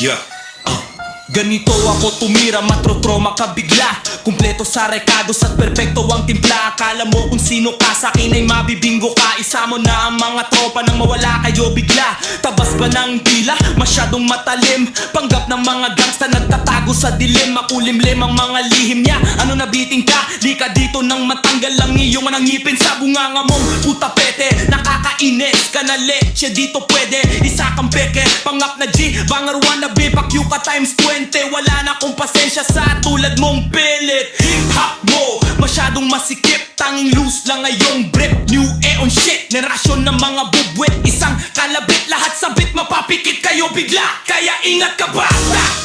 Yeah. Ganito ako tumira, matrotroma ka bigla. Kumpleto sa rekados at perpekto ang timpla. Akala mo kung sino ka, sa'kin ay mabibinggo ka. Isa mo na ang mga tropa nang mawala kayo bigla. Tabas ba ng dila? Masyadong matalim. Panggap ng mga gangsta nagtatago sa dilim. Makulimlim ang mga lihim niya. Ano nabiting ka? Di ka dito nang matanggal ang iyong ngipin sa bunganga mong puta pete. Nakakainis ka na leche, dito pwede isa kang peke. Pangap na G, banger wannabe, pakyu ka times 20. Wala na akong pasensya sa tulad mong pilit. Hip-hop mo, masyadong masikip. Tanging loose lang ngayong brief. New Eon shit, generasyon ng mga bubwit. Isang kalabit, lahat sabit, mapapikit kayo bigla. Kaya ingat ka bata.